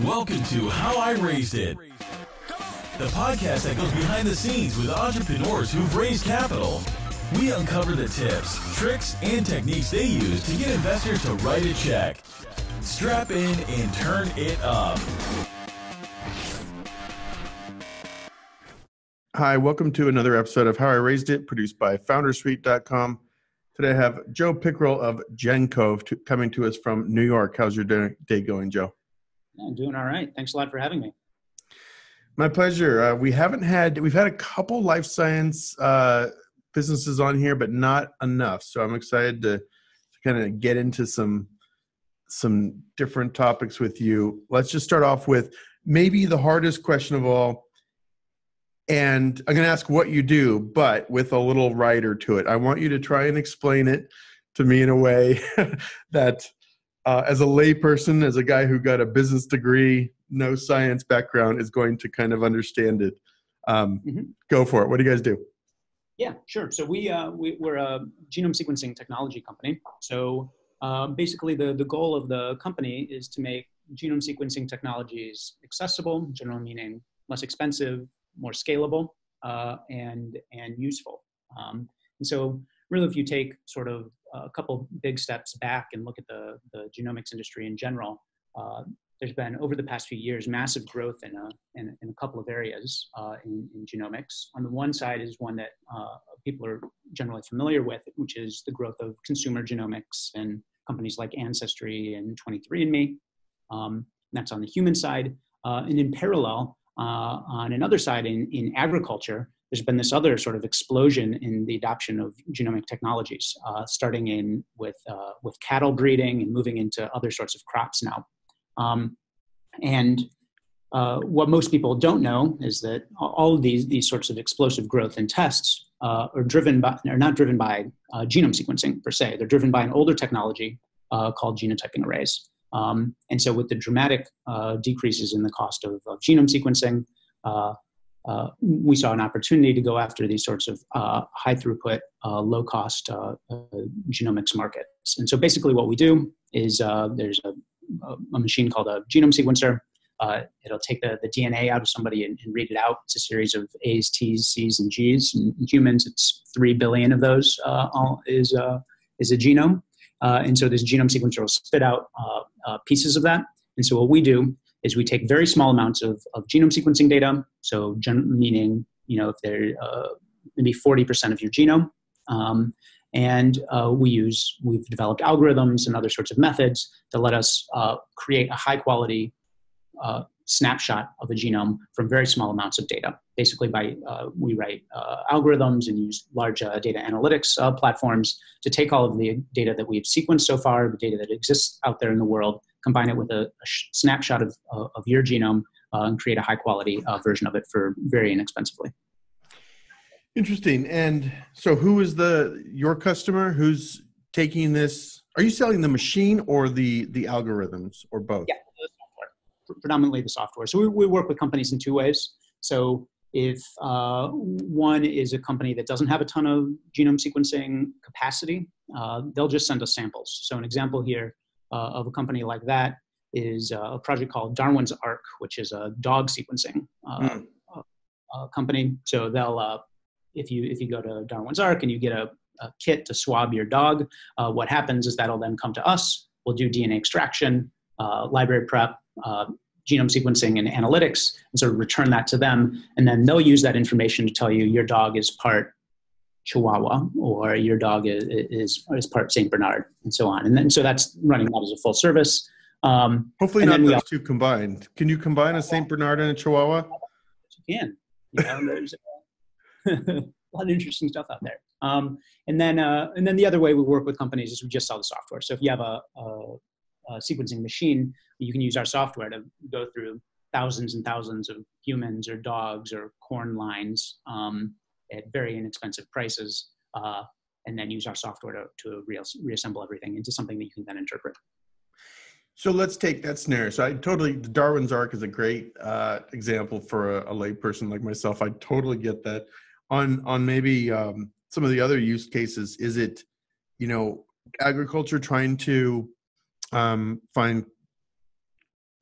Welcome to How I Raised It, the podcast that goes behind the scenes with entrepreneurs who've raised capital. We uncover the tips, tricks, and techniques they use to get investors to write a check. Strap in and turn it up. Hi, welcome to another episode of How I Raised It, produced by foundersuite.com. Today I have Joe Pickrell of Gencove coming to us from New York. How's your day going, Joe? I'm doing all right. Thanks a lot for having me. My pleasure. We've had a couple life science businesses on here, but not enough. So I'm excited to kind of get into some different topics with you. Let's just start off with maybe the hardest question of all. And I'm going to ask what you do, but with a little writer to it. I want you to try and explain it to me in a way that as a layperson, as a guy who got a business degree, no science background, is going to kind of understand it. Go for it. What do you guys do? Yeah, sure. So we're a genome sequencing technology company. So basically the goal of the company is to make genome sequencing technologies accessible, general meaning less expensive, more scalable, and useful. And so really, if you take sort of a couple big steps back and look at the genomics industry in general, there's been, over the past few years, massive growth in a couple of areas in genomics. On the one side is one that people are generally familiar with, which is the growth of consumer genomics and companies like Ancestry and 23andMe. That's on the human side. And in parallel, on another side, in agriculture, there's been this other sort of explosion in the adoption of genomic technologies, starting with cattle breeding and moving into other sorts of crops now. What most people don't know is that all of these sorts of explosive growth in tests are not driven by genome sequencing per se. They're driven by an older technology called genotyping arrays. And so with the dramatic decreases in the cost of genome sequencing, we saw an opportunity to go after these sorts of high throughput, low cost genomics markets. And so basically what we do is there's a machine called a genome sequencer. It'll take the DNA out of somebody and read it out. It's a series of A's, T's, C's, and G's. In humans, it's 3 billion of those is a genome. And so this genome sequencer will spit out pieces of that. And so what we do is we take very small amounts of genome sequencing data. So meaning, if they're maybe 40% of your genome. We've developed algorithms and other sorts of methods that let us create a high quality snapshot of a genome from very small amounts of data. Basically, we write algorithms and use large data analytics platforms to take all of the data that we've sequenced so far, the data that exists out there in the world, combine it with a snapshot of your genome, and create a high quality version of it for very inexpensively. Interesting. And so who is your customer? Who's taking this? Are you selling the machine or the algorithms, or both? Yeah, the software. Predominantly the software. So we work with companies in two ways. So if one is a company that doesn't have a ton of genome sequencing capacity, they'll just send us samples. So an example here of a company like that is a project called Darwin's Ark, which is a dog sequencing company. So they'll, if you go to Darwin's Ark and you get a kit to swab your dog, what happens is that'll then come to us. We'll do DNA extraction, library prep, genome sequencing and analytics, and sort of return that to them. And then they'll use that information to tell you your dog is part Chihuahua or your dog is part St. Bernard, and so on. And then so that's running that as a full service. Hopefully not those two combined. Can you combine a St. Bernard and a Chihuahua? You can. There's a lot of interesting stuff out there. And then the other way we work with companies is we just sell the software. So if you have a sequencing machine, you can use our software to go through thousands and thousands of humans or dogs or corn lines at very inexpensive prices, and then use our software to reassemble everything into something that you can then interpret. So let's take that scenario. So Darwin's Ark is a great example for a layperson like myself. I totally get that. On maybe some of the other use cases, is it, agriculture trying to find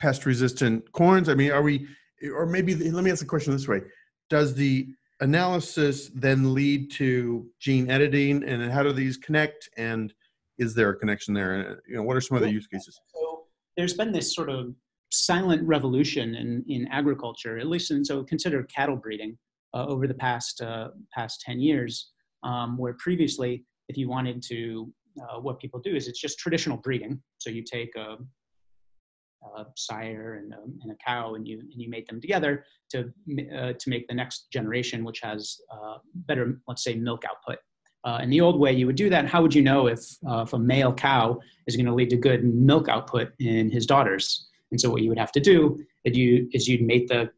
pest-resistant corns? I mean, are we, or maybe, let me ask the question this way. Does the analysis then lead to gene editing, and how do these connect? And is there a connection there? You know, what are some other use cases? So there's been this sort of silent revolution in agriculture, at least so consider cattle breeding over the past 10 years, where previously, if you wanted to, what people do is it's just traditional breeding. So you take a sire and a cow, and you mate them together to make the next generation, which has better, let's say, milk output. In the old way, you would do that. How would you know if a male cow is going to lead to good milk output in his daughters? And so what you would have to do is you'd mate the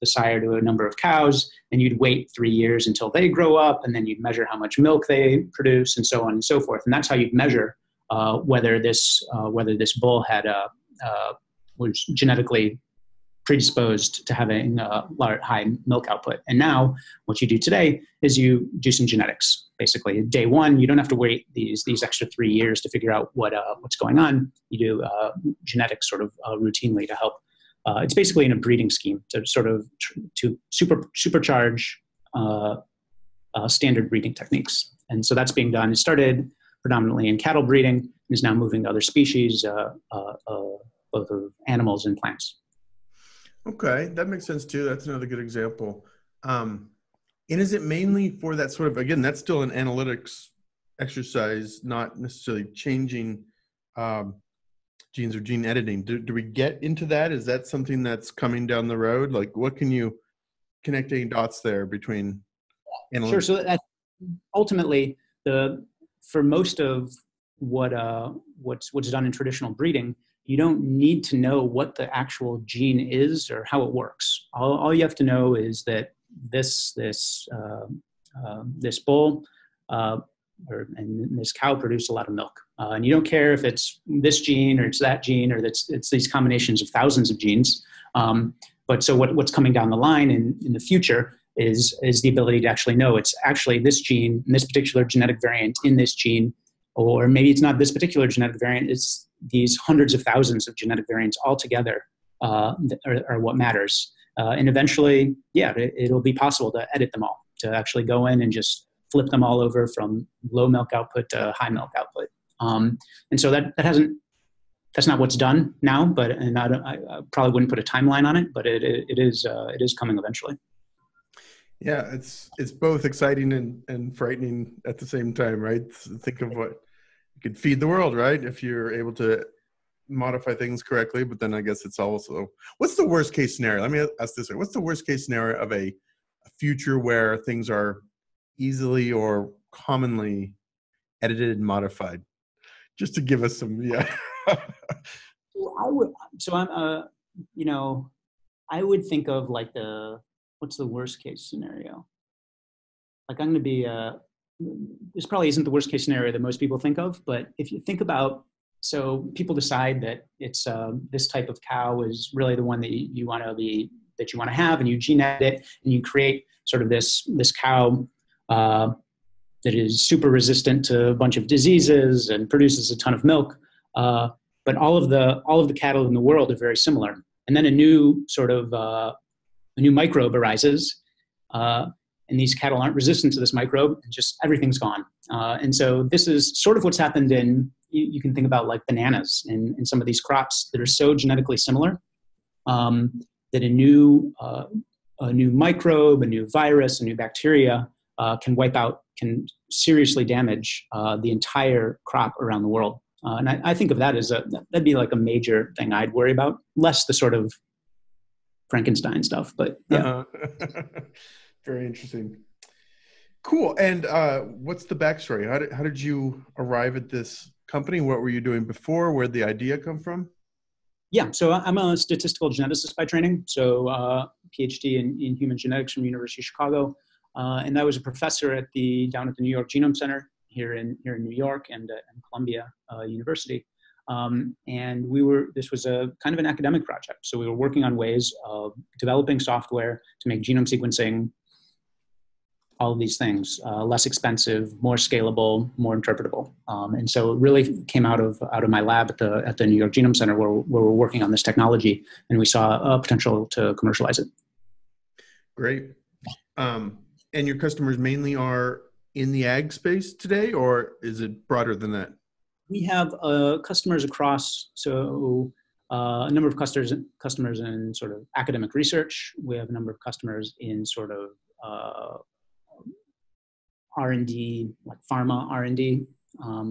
sire to a number of cows, and you'd wait 3 years until they grow up, and then you'd measure how much milk they produce, and so on and so forth. And that's how you'd measure whether this bull was genetically predisposed to having high milk output. And now what you do today is you do some genetics. Basically, day one, you don't have to wait these extra 3 years to figure out what's going on. You do genetics sort of routinely to help. It's basically in a breeding scheme to sort of to supercharge standard breeding techniques. And so that's being done. It started predominantly in cattle breeding and is now moving to other species, both of animals and plants. Okay, that makes sense too. That's another good example. And is it mainly for that sort of, again, that's still an analytics exercise, not necessarily changing genes or gene editing. Do we get into that? Is that something that's coming down the road? Like, what can you connecting dots there between analytics? Sure. So that ultimately, for most of what's done in traditional breeding, you don't need to know what the actual gene is or how it works. All you have to know is that this bull and this cow produce a lot of milk, and you don't care if it's this gene or it's that gene or it's these combinations of thousands of genes. But so what's coming down the line in the future is the ability to actually know it's actually this gene and this particular genetic variant in this gene, or maybe it's not this particular genetic variant, it's these hundreds of thousands of genetic variants all together are what matters. And eventually, yeah, it'll be possible to edit them all, to actually go in and just flip them all over from low milk output to high milk output. And so that's not what's done now, and I probably wouldn't put a timeline on it, but it is coming eventually. Yeah, it's both exciting and frightening at the same time, right? Think of what you could feed the world, right? If you're able to modify things correctly, but then I guess it's also, what's the worst case scenario? Let me ask this way. What's the worst case scenario of a future where things are easily or commonly edited and modified? Just to give us some, yeah. I would think of like what's the worst case scenario? Like I'm going to be, this probably isn't the worst case scenario that most people think of, but if you think about, so people decide that it's this type of cow is really the one that you want to have, and you gene edit it, and you create sort of this cow that is super resistant to a bunch of diseases and produces a ton of milk. But all of the cattle in the world are very similar. And then a new microbe arises, and these cattle aren't resistant to this microbe, and just everything's gone. And so this is sort of what's happened you can think about like bananas and some of these crops that are so genetically similar that a new microbe, a new virus, a new bacteria can seriously damage the entire crop around the world. And I think of that as that'd be like a major thing I'd worry about, less the sort of Frankenstein stuff, but yeah. Very interesting. Cool. And what's the backstory? How did you arrive at this company? What were you doing before? Where'd the idea come from? Yeah, so I'm a statistical geneticist by training. So PhD in human genetics from the University of Chicago. And I was a professor down at the New York Genome Center here in New York and Columbia University. And this was a kind of an academic project. So we were working on ways of developing software to make genome sequencing all of these things, less expensive, more scalable, more interpretable. And so it really came out of my lab at the New York Genome Center where we're working on this technology, and we saw a potential to commercialize it. Great. And your customers mainly are in the ag space today, or is it broader than that? We have customers across, a number of customers in sort of academic research. We have a number of customers in sort of R&D, like pharma R&D,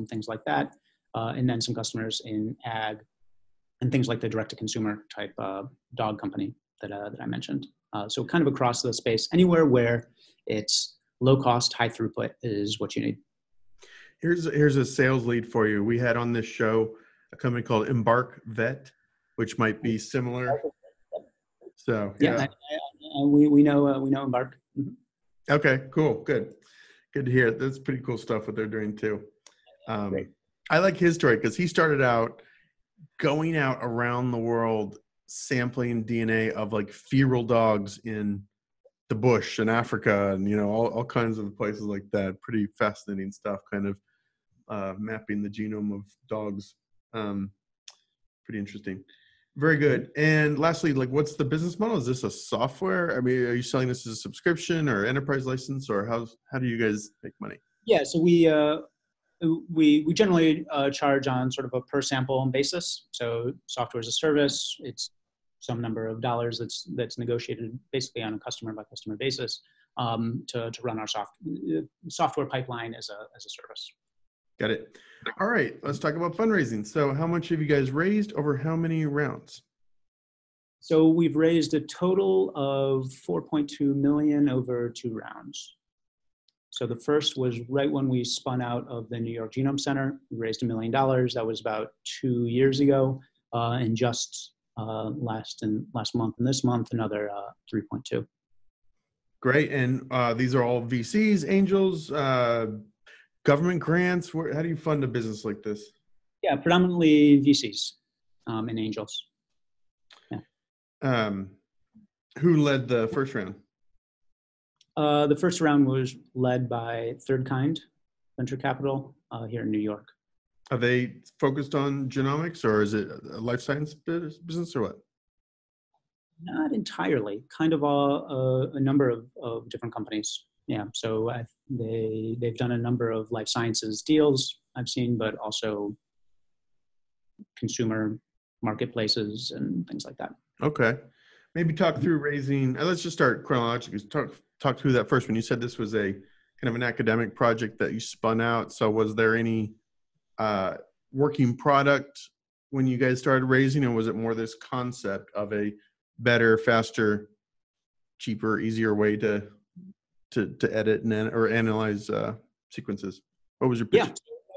things like that. And then some customers in ag and things like the direct-to-consumer type dog company that I mentioned. So kind of across the space, anywhere where it's low cost, high throughput is what you need. Here's a sales lead for you. We had on this show a company called Embark Vet, which might be similar. So yeah, we know Embark. Mm-hmm. Okay, cool, good to hear. That's pretty cool stuff what they're doing too. I like his story because he started out going out around the world sampling DNA of like feral dogs in the bush in Africa and, you know, all kinds of places like that. Pretty fascinating stuff, kind of mapping the genome of dogs. Pretty interesting. Very good. And lastly, like, what's the business model? Is this a software? I mean, are you selling this as a subscription or enterprise license, or how do you guys make money? Yeah, so we generally charge on sort of a per sample basis. So software as a service, it's some number of dollars that's negotiated basically on a customer by customer basis to run our software pipeline as a service. Got it. All right, let's talk about fundraising. So how much have you guys raised over how many rounds? So we've raised a total of $4.2 million over 2 rounds. So the first was right when we spun out of the New York Genome Center. We raised $1 million. That was about 2 years ago. And just last month and this month, another 3.2. Great. And these are all VCs, angels, government grants. How do you fund a business like this? Yeah, predominantly VCs and angels. Yeah. Who led the first round? The first round was led by Third Kind Venture Capital here in New York. Are they focused on genomics, or is it a life science business, or what? Not entirely. Kind of a number of different companies. Yeah, so they've done a number of life sciences deals I've seen, but also consumer marketplaces and things like that. Okay, maybe talk through raising. Let's just start chronologically. Talk through that first. When you said this was a kind of an academic project that you spun out, so was there any working product when you guys started raising, or was it more this concept of a better, faster, cheaper, easier way to edit and or analyze sequences? What was your pitch? Yeah,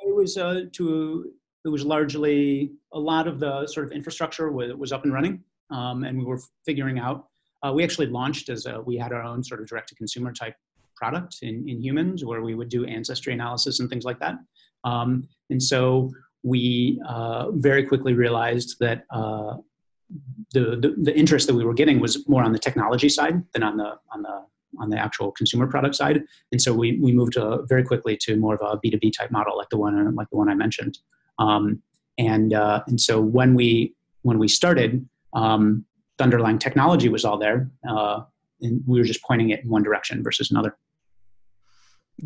it was largely a lot of the sort of infrastructure was up and running, and we were figuring out. We actually launched we had our own sort of direct-to-consumer type product in humans where we would do ancestry analysis and things like that. And so we very quickly realized that the interest that we were getting was more on the technology side than on the actual consumer product side. And so we moved very quickly to more of a B2B type model, like the one I mentioned. And so when we started, the underlying technology was all there, and we were just pointing it in one direction versus another.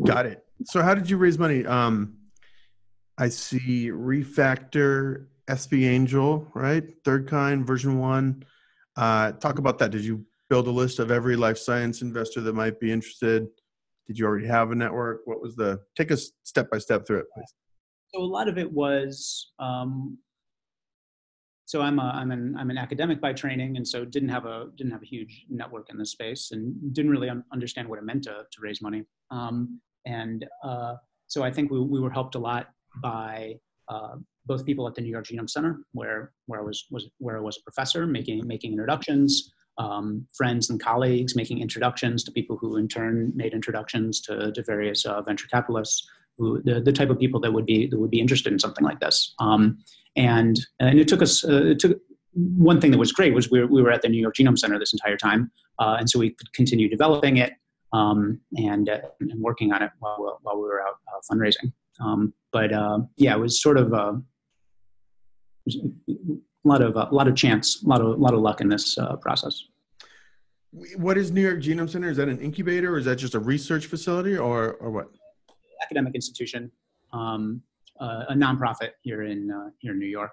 Got it. So how did you raise money? I see Refactor, SV Angel, right? Third Kind, version 1. Talk about that. Did you build a list of every life science investor that might be interested? Did you already have a network? What was take us step by step through it, please. So a lot of it was, so I'm an academic by training, and so didn't have a huge network in this space, and didn't really understand what it meant to raise money. So I think we were helped a lot by both people at the New York Genome Center, where I was a professor, making introductions, friends and colleagues making introductions to people who in turn made introductions to various venture capitalists, the type of people that would be interested in something like this. And it took one thing that was great was we were at the New York Genome Center this entire time, and so we could continue developing it. and working on it while we were out fundraising. Yeah, it was sort of a lot of chance, a lot of luck in this process. What is New York Genome Center? Is that an incubator, or is that just a research facility, or what? Academic institution, a nonprofit here in New York.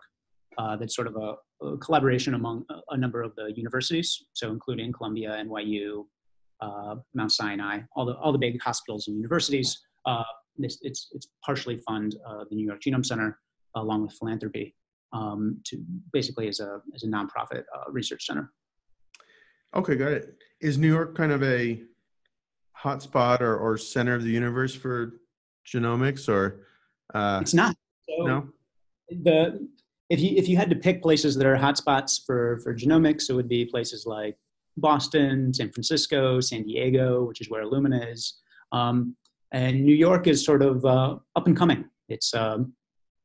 That's sort of a collaboration among a number of the universities, so including Columbia, NYU, Mount Sinai, all the big hospitals and universities. It's partially fund the New York Genome Center along with philanthropy to basically as a nonprofit research center. Okay, got it. Is New York kind of a hotspot or center of the universe for genomics, or? It's not. So no. If you had to pick places that are hotspots for genomics, it would be places like Boston, San Francisco, San Diego, which is where Illumina is, and New York is sort of up and coming. It's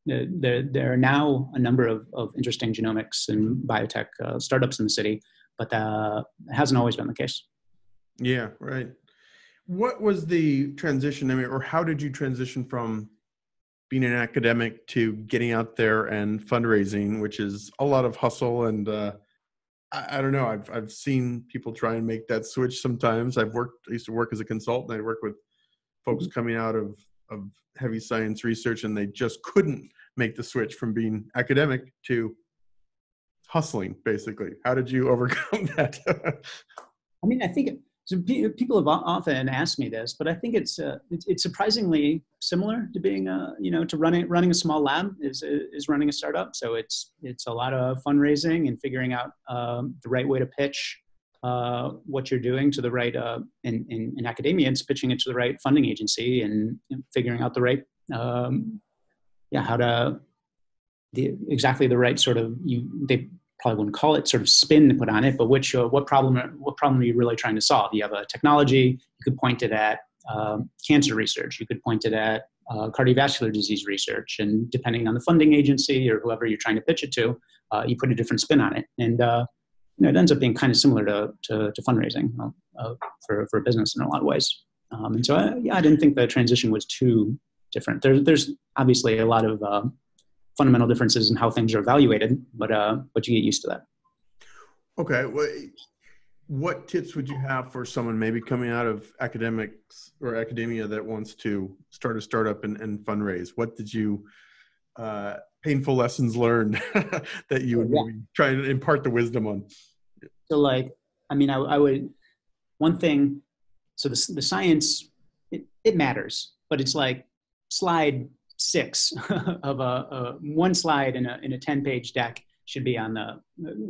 there are now a number of interesting genomics and biotech startups in the city, but it hasn't always been the case. Yeah, right. What was the transition? I mean, or how did you transition from being an academic to getting out there and fundraising, which is a lot of hustle? And I don't know, I've seen people try and make that switch sometimes. I used to work as a consultant. I worked with folks coming out of heavy science research, and they just couldn't make the switch from being academic to hustling, basically. How did you overcome that? I mean, I think so people have often asked me this, but I think it's surprisingly similar to being to running a small lab is running a startup. So it's a lot of fundraising and figuring out the right way to pitch what you're doing to the right in academia. It's pitching it to the right funding agency and figuring out the right how to exactly the right sort of they probably wouldn't call it sort of spin to put on it, but what problem are you really trying to solve? You have a technology, you could point it at cancer research, you could point it at cardiovascular disease research, and depending on the funding agency or whoever you're trying to pitch it to, you put a different spin on it. And it ends up being kind of similar to fundraising for a business in a lot of ways. And so I didn't think the transition was too different. There's obviously a lot of fundamental differences in how things are evaluated, but you get used to that. Okay. Well, what tips would you have for someone maybe coming out of academics or academia that wants to start a startup and fundraise? What did you, painful lessons learned that you would maybe try and impart the wisdom on? So I would, one thing, so the science, it matters, but it's like slide 6 of one slide in a 10-page deck should be on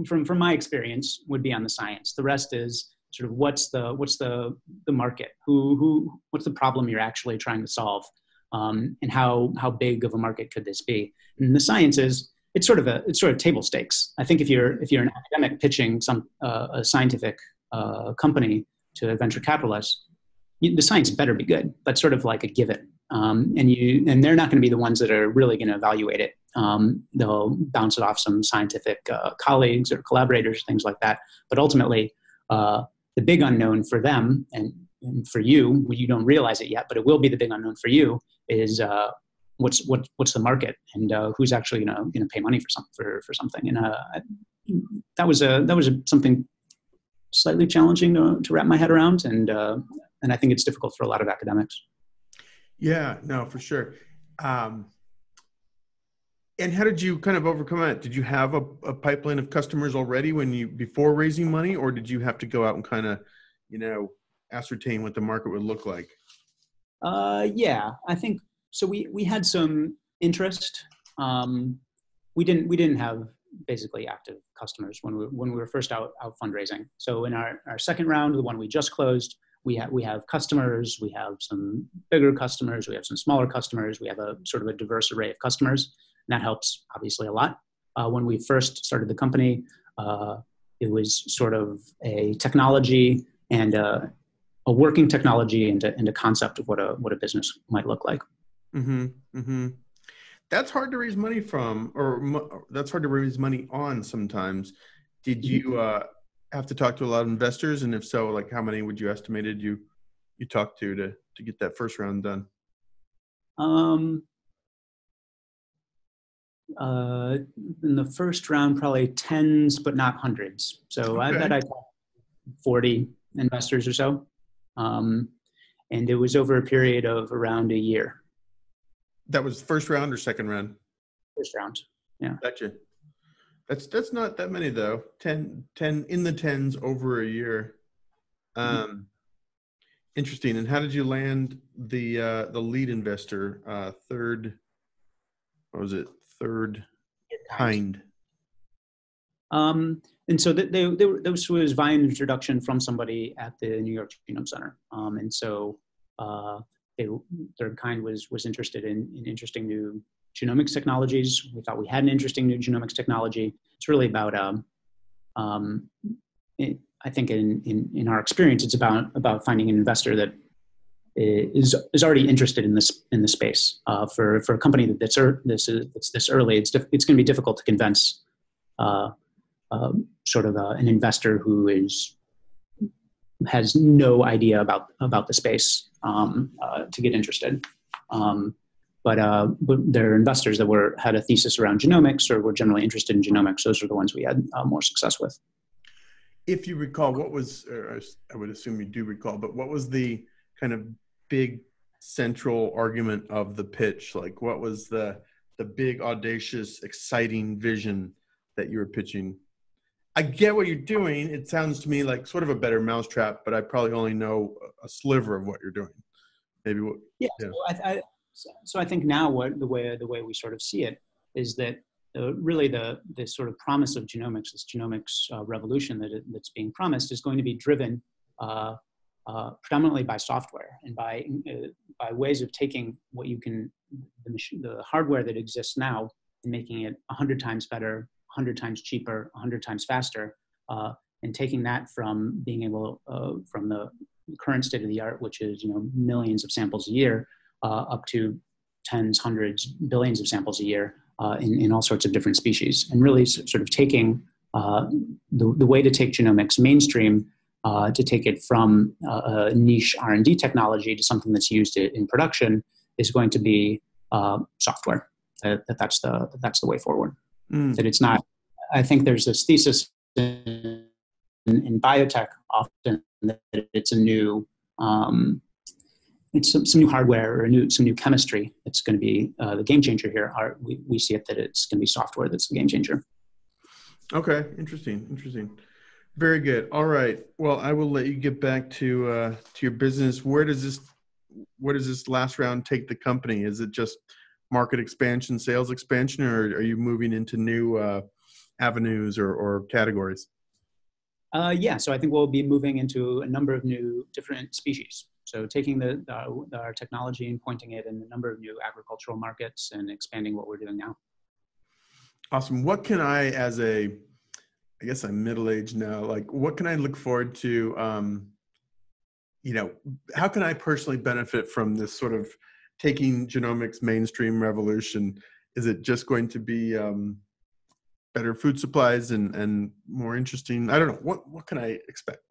from my experience, would be on the science. The rest is sort of what's the market, what's the problem you're actually trying to solve, and how big of a market could this be? And the science is it's sort of table stakes. I think if you're an academic pitching a scientific company to a venture capitalist, the science better be good. That's sort of like a given. And they're not going to be the ones that are really going to evaluate it. They'll bounce it off some scientific colleagues or collaborators, things like that. But ultimately, the big unknown for them and for you don't realize it yet, but it will be the big unknown for you is what's the market and who's actually going to pay money for something. And that was something slightly challenging to wrap my head around, and I think it's difficult for a lot of academics. Yeah, no, for sure. And how did you kind of overcome it? Did you have a pipeline of customers already before raising money, or did you have to go out and kind of, ascertain what the market would look like? Yeah, I think so. We had some interest. We didn't have basically active customers when we were first out fundraising. So in our second round, the one we just closed, we have customers, we have some bigger customers, we have some smaller customers, we have a sort of a diverse array of customers, and that helps obviously a lot. When we first started the company, it was sort of a technology and a working technology and a concept of what a business might look like. Mm-hmm. Mm-hmm. That's hard to raise money from, or that's hard to raise money on sometimes. Did you have to talk to a lot of investors? And if so, like how many would you estimated you you talked to get that first round done? In the first round, probably tens, but not hundreds. So I bet I talked to 40 investors or so. And it was over a period of around a year. That was first round or second round? First round, yeah. Gotcha. That's not that many though. 10 in the tens over a year. Interesting. And how did you land the lead investor? Third kind. And so this was via an introduction from somebody at the New York Genome Center. And so third kind was interested in interesting new genomics technologies. We thought we had an interesting new genomics technology. It's really about, I think in our experience, it's about finding an investor that is already interested in this space. For a company that's this early, it's going to be difficult to convince an investor who has no idea about the space to get interested. But there are investors that had a thesis around genomics or were generally interested in genomics. Those are the ones we had more success with. If you recall, I would assume you do recall, but what was the kind of big central argument of the pitch? Like, what was the big, audacious, exciting vision that you were pitching? I get what you're doing. It sounds to me like sort of a better mousetrap, but I probably only know a sliver of what you're doing. Maybe what? Yeah. So I think now the way we sort of see it is that really the sort of promise of genomics, this genomics revolution that's being promised, is going to be driven predominantly by software and by ways of taking what you can, the hardware that exists now, and making it 100 times better, 100 times cheaper, 100 times faster, and taking that from being able, from the current state of the art, which is millions of samples a year, up to tens, hundreds, billions of samples a year in all sorts of different species, and really sort of taking the way to take genomics mainstream, to take it from a niche R&D technology to something that's used in production, is going to be software. That's the way forward. That it's not. I think there's this thesis in biotech often that it's a new, it's some new hardware or some new chemistry that's going to be the game changer here. We see it that it's going to be software that's the game changer. Okay, interesting. Very good. All right. Well, I will let you get back to your business. Where does this last round take the company? Is it just market expansion, sales expansion, or are you moving into new avenues or categories? Yeah, so I think we'll be moving into a number of new different species. So taking our technology and pointing it in a number of new agricultural markets and expanding what we're doing now. Awesome. What can I guess I'm middle-aged now, like what can I look forward to? How can I personally benefit from this sort of taking genomics mainstream revolution? Is it just going to be better food supplies and more interesting? I don't know. What can I expect?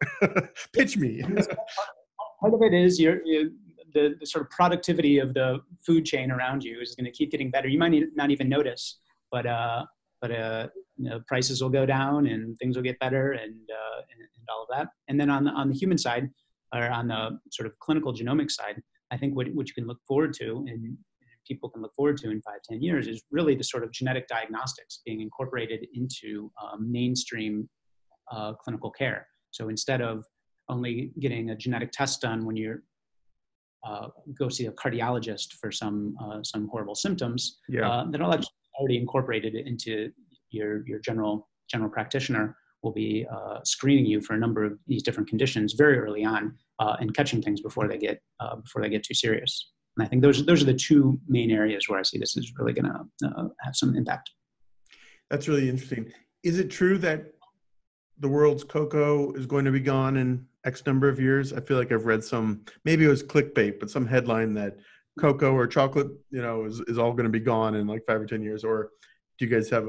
Pitch me. Part of it is the sort of productivity of the food chain around you is going to keep getting better. You might not even notice, but prices will go down and things will get better and all of that. And then on the human side, or on the sort of clinical genomics side, I think what you can look forward to and people can look forward to in 5-10 years is really the sort of genetic diagnostics being incorporated into mainstream clinical care. So instead of only getting a genetic test done when you're go see a cardiologist for some horrible symptoms, that are actually already incorporated into your general practitioner will be screening you for a number of these different conditions very early on and catching things before they get too serious. And I think those are the two main areas where I see this is really going to have some impact. That's really interesting. Is it true that the world's cocoa is going to be gone in X number of years? I feel like I've read maybe it was clickbait, but some headline that cocoa or chocolate, is all going to be gone in like 5 or 10 years. Or do you guys have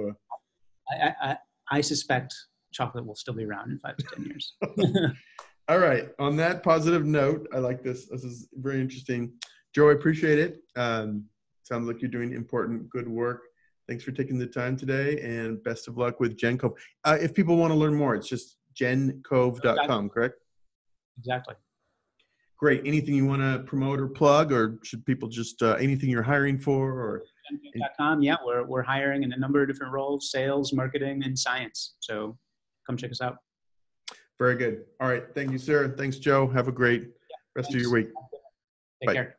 I suspect chocolate will still be around in 5 to 10 years. All right. On that positive note, I like this. This is very interesting. Joe, I appreciate it. Sounds like you're doing important, good work. Thanks for taking the time today, and best of luck with Gencove. If people want to learn more, it's just gencove.com, correct? Exactly. Great. Anything you want to promote or plug, or should people just anything you're hiring for? Or Gencove.com. Yeah, we're hiring in a number of different roles: sales, marketing, and science. So come check us out. Very good. All right. Thank you, sir. Thanks, Joe. Have a great rest of your week. Take Bye. care.